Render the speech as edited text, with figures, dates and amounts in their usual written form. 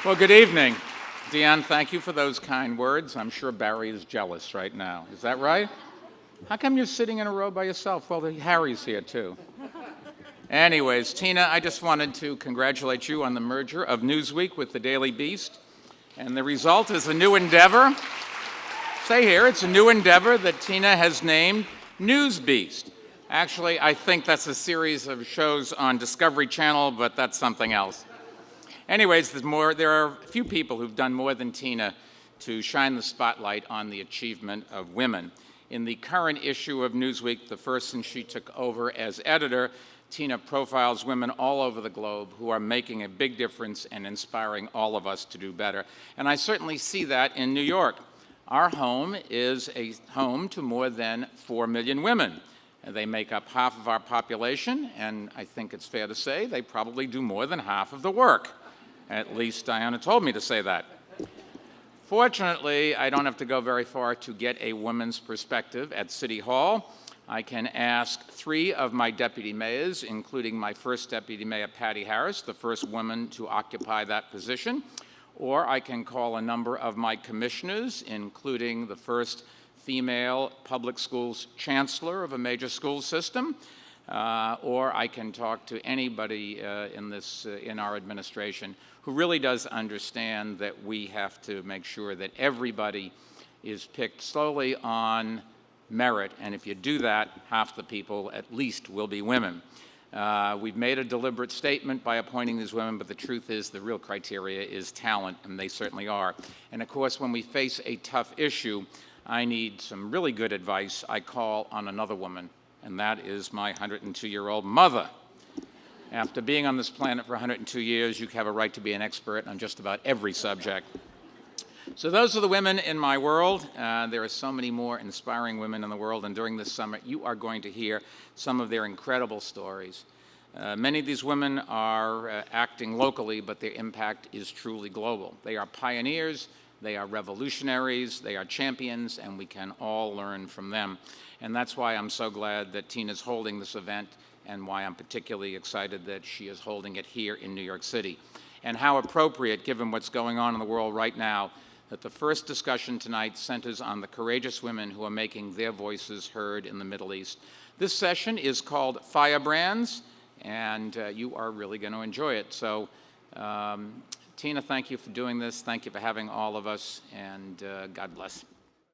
Well, good evening. Deanne, thank you for those kind words. I'm sure Barry is jealous right now. Is that right? How come you're sitting in a row by yourself? Well, Harry's here too. Anyways, Tina, I just wanted to congratulate you on the merger of Newsweek with the Daily Beast. And the result is a new endeavor. Say here, it's a new endeavor that Tina has named News Beast. Actually, I think that's a series of shows on Discovery Channel, but that's something else. Anyways, there are a few people who've done more than Tina to shine the spotlight on the achievement of women. In the current issue of Newsweek, the first since she took over as editor, Tina profiles women all over the globe who are making a big difference and inspiring all of us to do better. And I certainly see that in New York. Our home is a home to more than 4 million women. They make up half of our population, and I think it's fair to say they probably do more than half of the work. At least Diana told me to say that. Fortunately, I don't have to go very far to get a woman's perspective at City Hall. I can ask 3 of my deputy mayors, including my first deputy mayor, Patty Harris, the first woman to occupy that position, or I can call a number of my commissioners, including the first female public schools chancellor of a major school system, or I can talk to anybody in our administration who really does understand that we have to make sure that everybody is picked solely on merit, and if you do that, half the people at least will be women. We've made a deliberate statement by appointing these women, but the truth is the real criteria is talent, and they certainly are. And of course, when we face a tough issue, I need some really good advice. I call on another woman, and that is my 102-year-old mother. After being on this planet for 102 years, you have a right to be an expert on just about every subject. So those are the women in my world. There are so many more inspiring women in the world, and during this summit, you are going to hear some of their incredible stories. Many of these women are acting locally, but their impact is truly global. They are pioneers, they are revolutionaries, they are champions, and we can all learn from them. And that's why I'm so glad that Tina's holding this event, and why I'm particularly excited that she is holding it here in New York City. And how appropriate, given what's going on in the world right now, that the first discussion tonight centers on the courageous women who are making their voices heard in the Middle East. This session is called Firebrands, and you are really going to enjoy it. So, Tina, thank you for doing this. Thank you for having all of us, and God bless.